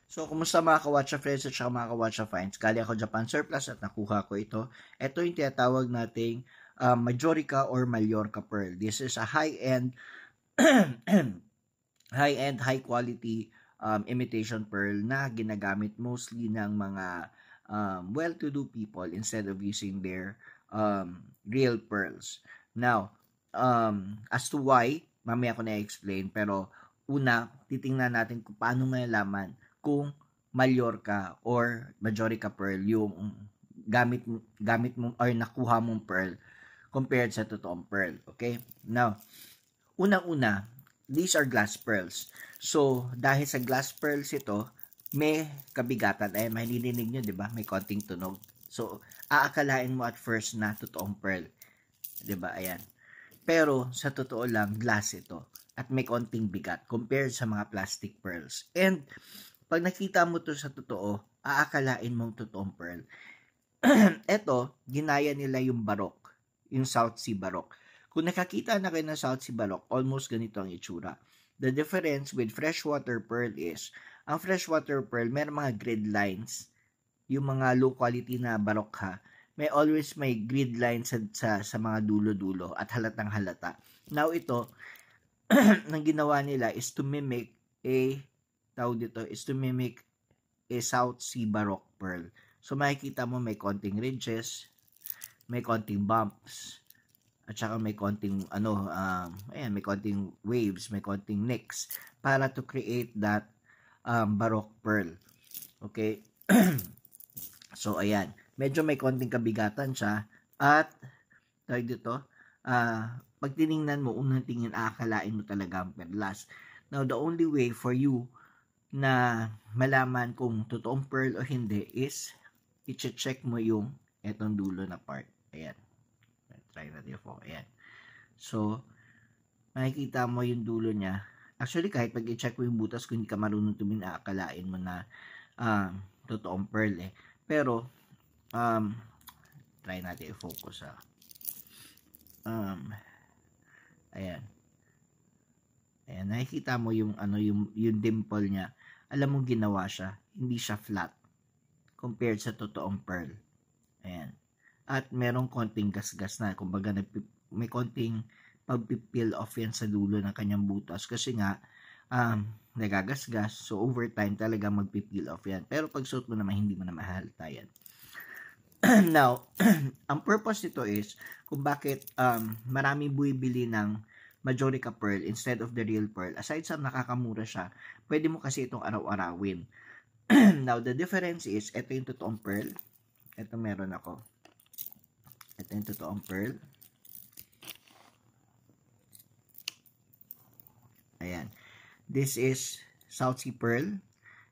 So, kumusta mga ka-Watcha friends at saka mga ka-Watcha finds? Galing ako Japan Surplus at nakuha ko ito. Ito yung tinatawag nating Majorica or Mallorca Pearl. This is a high-end, high-end, high-quality imitation pearl na ginagamit mostly ng mga well-to-do people instead of using their real pearls. Now, as to why, mamaya ko na-explain, pero una, titingnan natin kung paano malalaman kung Mallorca or Majorica pearl yung gamit mo or nakuha mong pearl compared sa totoong pearl. Okay? Now, unang-una, these are glass pearls. So, dahil sa glass pearls ito, may kabigatan. Ay, mahininig nyo, di ba? May konting tunog. So, aakalain mo at first na totoong pearl. Di ba? Ayan. Pero, sa totoo lang, glass ito. At may konting bigat compared sa mga plastic pearls. And, pag nakita mo to sa totoo, aakalain mong totoong pearl. Ito, ginaya nila yung Baroque, yung South Sea Baroque. Kung nakakita na kayo ng South Sea Baroque, almost ganito ang itsura. The difference with freshwater pearl is, ang freshwater pearl, may mga grid lines. Yung mga low quality na Baroque ha, may grid lines sa mga dulo-dulo at halatang halata. Now ito, nang ginawa nila is to mimic a South Sea Baroque pearl. So makikita mo may konting ridges, may konting bumps, at saka may konting may konting waves, may konting nicks para to create that Baroque pearl. Okay? So ayan, medyo may konting kabigatan siya at tawag dito, pag tiningnan mo, unang tingin, aakalain mo talaga ang perlas. Now, the only way for you na malaman kung totoong pearl o hindi is i-check mo yung etong dulo na part. Ayan. Try natin po. Ayan. So, makikita mo yung dulo niya. Actually, kahit pag i-check mo yung butas, kung hindi ka marunong tumingin, aakalain mo na totoong pearl eh. Pero, try natin i-focus ayan. Ayan, nakikita mo yung yung dimple niya. Alam mo ginawa siya, hindi siya flat compared sa totoong pearl. Ayan. At merong konting gasgas na, kumbaga may konting pag-peel off yan sa dulo ng kanyang butas kasi nga nagagasgas. So over time talaga mag-peel off yan. Pero pag suot mo naman, hindi mo na mahalata yan. Now, ang purpose nito is kung bakit marami buibili ng Majorica pearl instead of the real pearl. Aside sa nakakamura siya, pwede mo kasi itong araw-arawin. Now, the difference is, ito yung totoong pearl. Ito meron ako. Ito yung totoong pearl. Ayan. This is South Sea pearl.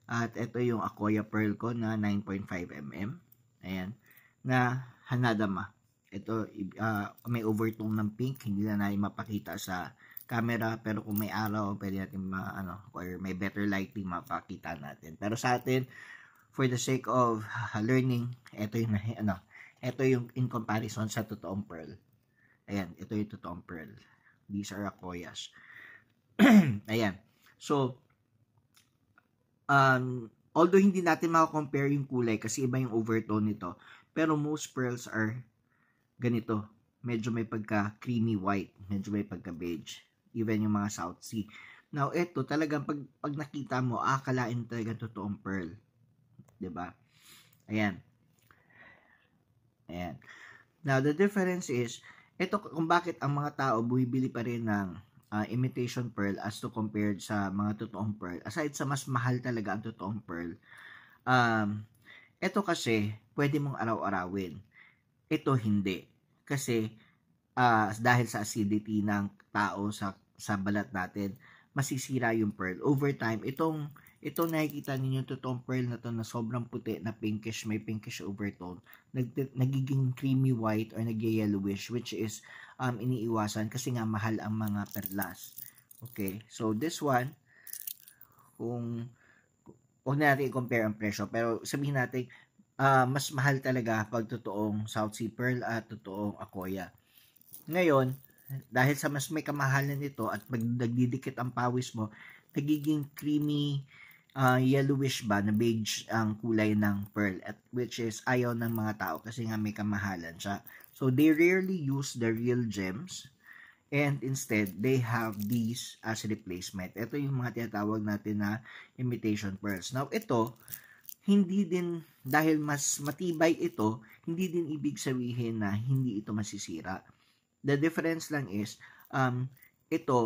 At ito yung Akoya pearl ko na 9.5 mm. Ayan. Na Hanadama. Ito, may overtone ng pink, hindi na natin mapakita sa camera, pero kung may araw, pwede natin or may better lighting, mapakita natin. Pero sa atin, for the sake of learning, ito yung in comparison sa totoong pearl. Ayan, ito yung totoong pearl. These are Akoyas. Ayan. So, although hindi natin makakompare yung kulay kasi iba yung overtone nito, pero most pearls are ganito, medyo may pagka creamy white, medyo may pagka beige, even yung mga South Sea. Now, ito talagang pag nakita mo, akalain talaga totoong pearl. 'Di ba? Ayan. Ayan. Now, the difference is, ito kung bakit ang mga tao bumibili pa rin ng imitation pearl as to compared sa mga totoong pearl. Aside sa mas mahal talaga ang totoong pearl, ito kasi pwede mong araw-arawin. Ito hindi. Kasi dahil sa acidity ng tao sa balat natin, masisira yung pearl. Over time, ito nakikita ninyo totoong pearl na to na sobrang puti na pinkish, may pinkish overtone, nagiging creamy white or nag-yellowish, which is iniiwasan kasi nga mahal ang mga perlas. Okay, so this one, kung huwag natin i-compare ang presyo, pero sabihin natin, mas mahal talaga pag totoong South Sea Pearl at totoong Akoya. Ngayon, dahil sa mas may kamahalan nito at pag nagdidikit ang pawis mo, nagiging creamy yellowish ba na beige ang kulay ng pearl, at which is ayaw ng mga tao kasi nga may kamahalan siya. So they rarely use the real gems, and instead they have these as replacement. Ito yung mga tinatawag natin na imitation pearls. Now ito, hindi din, dahil mas matibay ito, hindi din ibig sabihin na hindi ito masisira. The difference lang is, ito,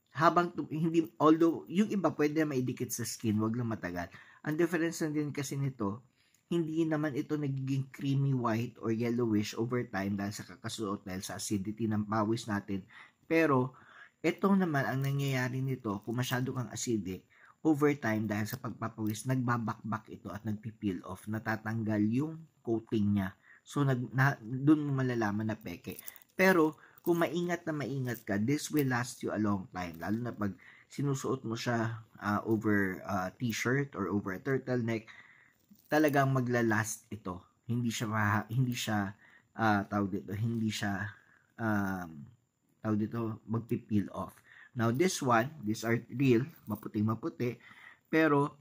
habang hindi, although yung iba pwede na maidikit sa skin, wag lang matagal. Ang difference lang din kasi nito, hindi naman ito nagiging creamy white or yellowish over time dahil sa kakasuot, dahil sa acidity ng pawis natin. Pero ito naman, ang nangyayari nito, kung masyado kang acidic, over time dahil sa pagpapawis, nagbabakbak ito at nagpipeel off, natatanggal yung coating niya. So doon mo malalaman na peke. Pero kung maingat na maingat ka, this will last you a long time. Lalo na pag sinusuot mo siya over t-shirt or over a turtleneck, talagang maglalast ito. Hindi siya tawag dito magpipeel off. Now this one, these are real, maputing-maputi, pero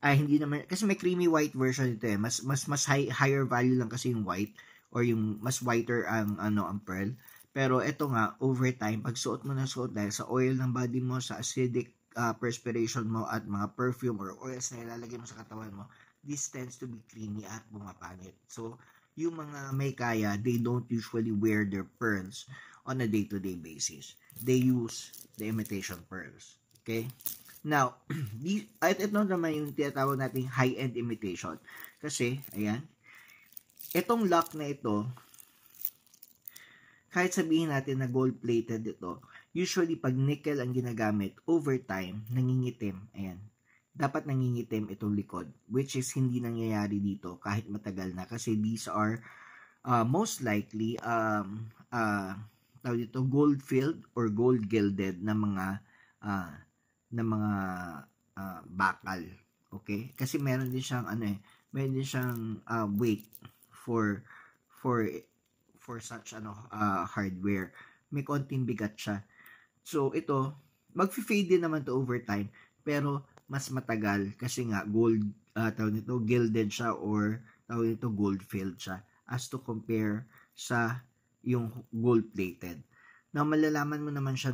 hindi naman kasi may creamy white version ito eh. Mas higher value lang kasi yung white, or yung mas whiter ang pearl. Pero ito nga, over time, pag suot mo na suot dahil sa oil ng body mo, sa acidic perspiration mo, at mga perfume or oils na ilalagay mo sa katawan mo, this tends to be creamy at bumapangit. So, yung mga may kaya, they don't usually wear their pearls on a day-to-day basis. They use the imitation pearls. Okay? Now, ito naman yung tinatawag nating high-end imitation. Kasi, ayan, itong lock na ito, kahit sabihin natin na gold-plated ito, usually pag nickel ang ginagamit, over time, nangingitim. Ayan. Dapat nangingitim itong likod, which is hindi nangyayari dito kahit matagal na, kasi these are most likely gold-filled or gold-gilded na mga bakal. Okay? Kasi meron din siyang weight for such hardware. May konting bigat siya. So ito, mag-fade din naman to over time, pero mas matagal kasi nga gilded siya, or gold filled siya, as to compare sa yung gold plated. Now malalaman mo naman siya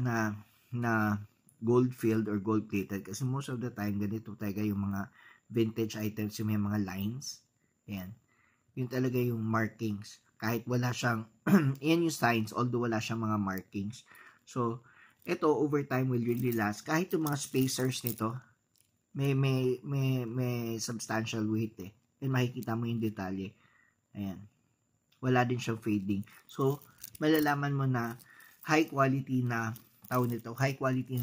na gold filled or gold plated kasi most of the time ganito talaga yung mga vintage items, yung may mga lines. Ayan. Yun talaga yung markings. Kahit wala siyang yan yung signs, although wala siyang mga markings. So ito over time will really last. Kahit yung mga spacers nito, may substantial weight eh. And makikita mo yung detalye. Ayan. Wala din siyang fading. So, malalaman mo na high quality na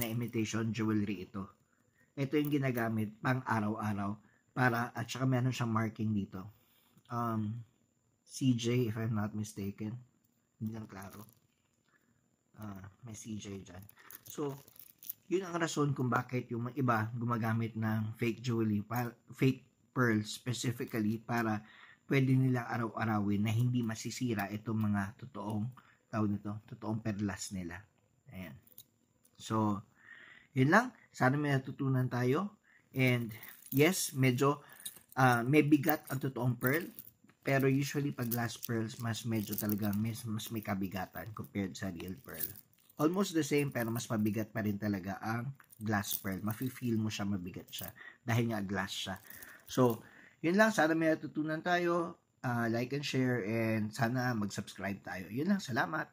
imitation jewelry ito. Ito yung ginagamit pang araw-araw at saka meron siyang marking dito. CJ, if I'm not mistaken. Hindi lang klaro. May CJ dyan. So, yun ang rason kung bakit yung iba gumagamit ng fake jewelry, fake pearls specifically, para pwede nilang araw-arawin na hindi masisira itong mga totoong perlas nila. Ayan. So, yun lang. Sana may natutunan tayo. And yes, medyo may bigat ang totoong pearl, pero usually pag glass pearls, medyo talagang mas may kabigatan compared sa real pearl. Almost the same, pero mas mabigat pa rin talaga ang glass pearl. Mafe-feel mo siya, mabigat siya. Dahil nga glass siya. So, yun lang. Sana may natutunan tayo. Like and share, and sana mag-subscribe tayo. Yun lang. Salamat.